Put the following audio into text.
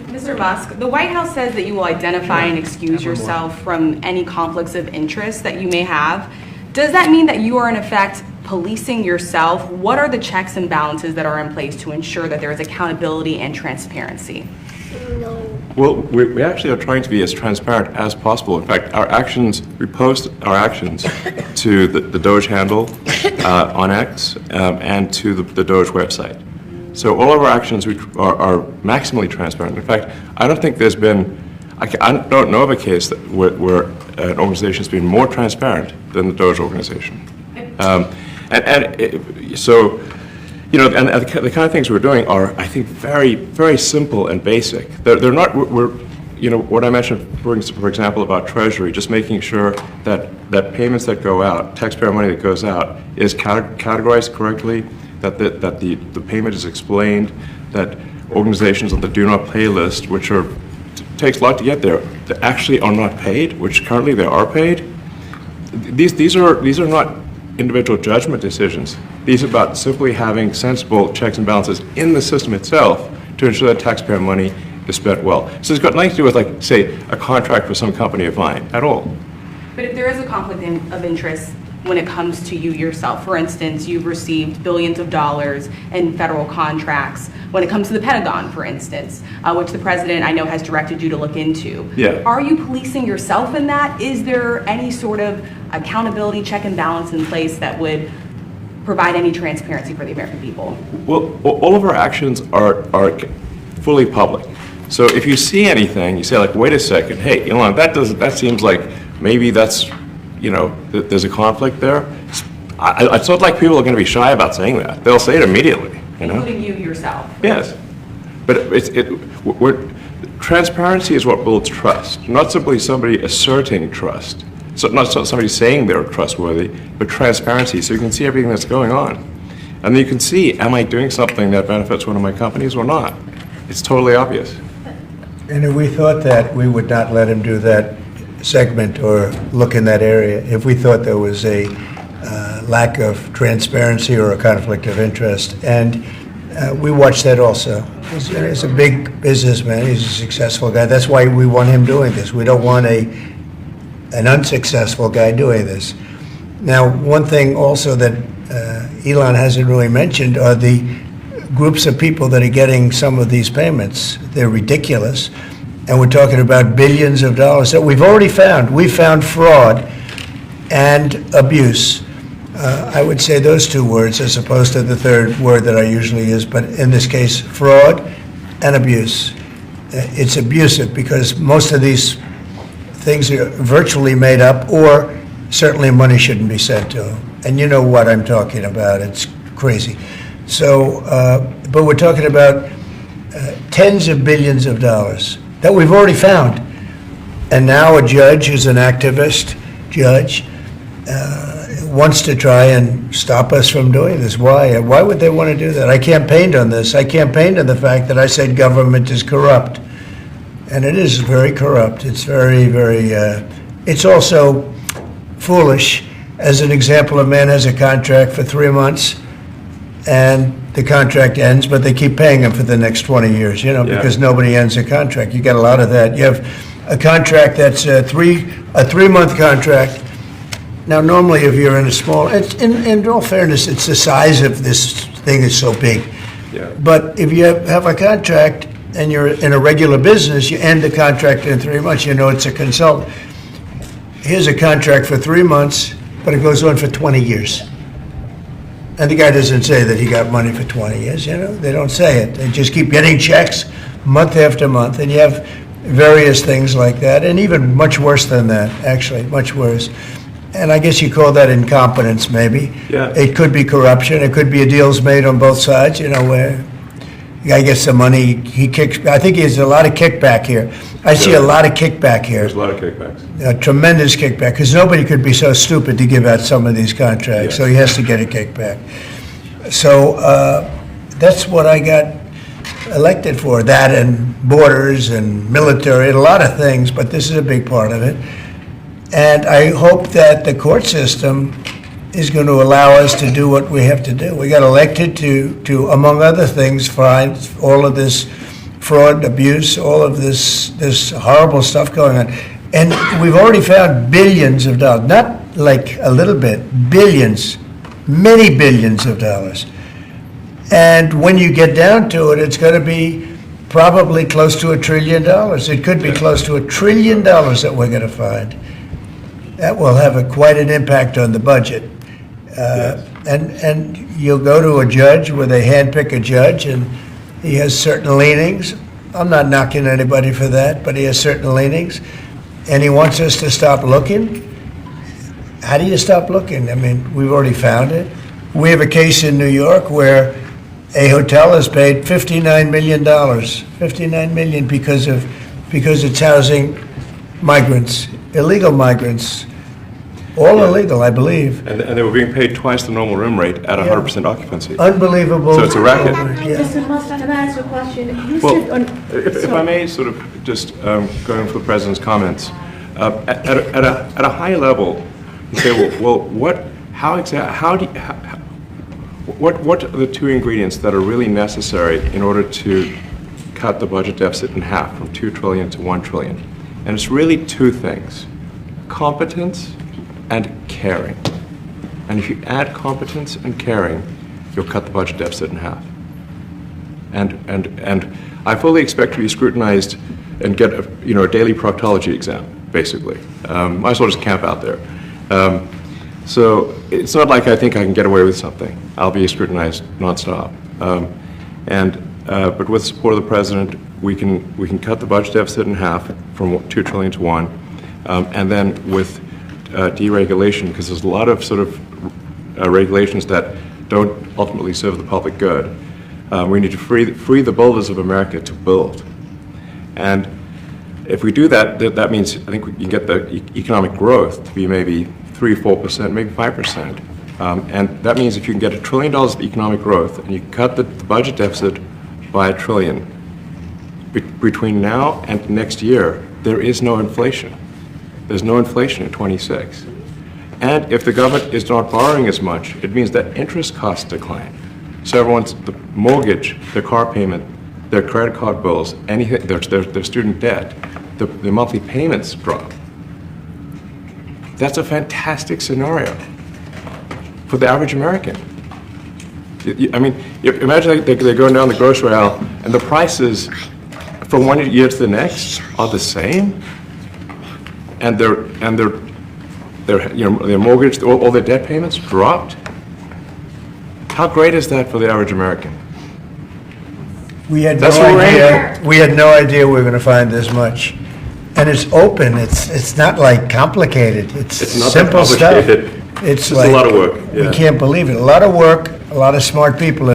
Mr. Musk, the White House says that you will identify and excuse yourself from any conflicts of interest that you may have. Does that mean that you are in effect policing yourself? What are the checks and balances that are in place to ensure that there is accountability and transparency? Well, we actually are trying to be as transparent as possible. In fact, we post our actions to the Doge handle on X and to the Doge website. So all of our actions are maximally transparent. In fact, I don't think there's been, I don't know of a case where an organization has been more transparent than the Doge organization. So, you know, and the kind of things we're doing are, I think, very, very simple and basic. They're not, you know, what I mentioned, for example, about Treasury, just making sure that payments that go out, taxpayer money that goes out, is categorized correctly, that the payment is explained, that organizations on the Do Not Pay list, which takes a lot to get there, that actually are not paid, which currently they are paid. These are not individual judgment decisions. These are about simply having sensible checks and balances in the system itself to ensure that taxpayer money is spent well. So it's got nothing to do with, like, say, a contract for some company of mine at all. But if there is a conflict of interest when it comes to you yourself, for instance, you've received billions of dollars in federal contracts when it comes to the Pentagon, for instance, which the president, I know, has directed you to look into. Yeah. Are you policing yourself in that? Is there any sort of accountability check and balance in place that would provide any transparency for the American people? Well, all of our actions are fully public. So if you see anything, you say, like, wait a second, hey, Elon, that seems like maybe that's, you know, there's a conflict there. It's not like people are going to be shy about saying that. They'll say it immediately, you know? Including you yourself. Yes. But transparency is what builds trust, not simply somebody asserting trust. So not somebody saying they're trustworthy, but transparency, so you can see everything that's going on. And then you can see, am I doing something that benefits one of my companies or not? It's totally obvious. And if we thought that, we would not let him do that segment or look in that area. If we thought there was a lack of transparency or a conflict of interest. And we watch that also. He's a big businessman. He's a successful guy. That's why we want him doing this. We don't want an unsuccessful guy doing this. Now, one thing also that Elon hasn't really mentioned are the groups of people that are getting some of these payments. They're ridiculous. And we're talking about billions of dollars that we've already found. We found fraud and abuse. I would say those two words as opposed to the third word that I usually use, but in this case, fraud and abuse. It's abusive because most of these things are virtually made up, or certainly money shouldn't be sent to them. And you know what I'm talking about. It's crazy. So, but we're talking about tens of billions of dollars that we've already found. And now a judge who's an activist judge wants to try and stop us from doing this. Why? Why would they want to do that? I campaigned on this. I campaigned on the fact that I said government is corrupt. And it is very corrupt. It's very, very, it's also foolish. As an example, a man has a contract for 3 months and the contract ends, but they keep paying him for the next 20 years, you know, because nobody ends a contract. You get a lot of that. You have a contract that's a 3-month contract. Now, normally, if you're in a small, in all fairness, it's the size of this thing is so big. Yeah. But if you have a contract and you're in a regular business, you end the contract in 3 months, you know it's a consultant. Here's a contract for 3 months, but it goes on for 20 years. And the guy doesn't say that he got money for 20 years, you know? They don't say it. They just keep getting checks month after month, and you have various things like that, and even much worse than that, actually, much worse. And I guess you call that incompetence, maybe. Yeah. It could be corruption. It could be deals made on both sides, you know, where the guy gets the money, he kicks. I think there's a lot of kickback here. I see a lot of kickback here. There's a lot of kickbacks. A tremendous kickback, because nobody could be so stupid to give out some of these contracts, so he has to get a kickback. So that's what I got elected for, that and borders and military, and a lot of things, but this is a big part of it. And I hope that the court system is going to allow us to do what we have to do. We got elected to among other things, find all of this fraud, abuse, all of this horrible stuff going on. And we've already found billions of dollars, not like a little bit, billions, many billions of dollars. And when you get down to it, it's going to be probably close to $1 trillion. It could be close to $1 trillion that we're going to find. That will have quite an impact on the budget. And you'll go to a judge where they handpick a judge, and he has certain leanings. I'm not knocking anybody for that, but he has certain leanings. And he wants us to stop looking. How do you stop looking? I mean, we've already found it. We have a case in New York where a hotel has paid $59 million, $59 million because it's housing migrants, illegal migrants, all illegal, I believe. And they were being paid twice the normal room rate at 100% occupancy. Unbelievable. So it's a racket. Yeah. Mr. Mustard, can I ask you a question? You Well, said on... if I may sort of just going for the President's comments, at a high level, you say, well, what are the two ingredients that are really necessary in order to cut the budget deficit in half from 2 trillion to 1 trillion? And it's really two things: competence and caring. And if you add competence and caring, you'll cut the budget deficit in half. And I fully expect to be scrutinized and get a daily proctology exam, basically. Might as well just camp out there. So it's not like I think I can get away with something. I'll be scrutinized nonstop. But with the support of the President, we can cut the budget deficit in half from 2 trillion to 1, and then with deregulation, because there's a lot of sort of regulations that don't ultimately serve the public good. We need to free the builders of America to build. And if we do that, that means I think we can get the economic growth to be maybe 3-4%, maybe 5%. And that means if you can get $1 trillion of economic growth and you cut the budget deficit by $1 trillion, between now and next year, there is no inflation. There's no inflation in 26. And if the government is not borrowing as much, it means that interest costs decline. So the mortgage, their car payment, their credit card bills, anything, their student debt, the monthly payments drop. That's a fantastic scenario for the average American. I mean, imagine they're going down the grocery aisle and the prices from one year to the next are the same, and their mortgage, all their debt payments dropped. How great is that for the average American? We had That's what we're aiming we had no idea we were going to find this much. And it's open. It's not like complicated. It's not that simple stuff. complicated. It's just a lot of work. We Yeah. can't believe it. A lot of work, a lot of smart people.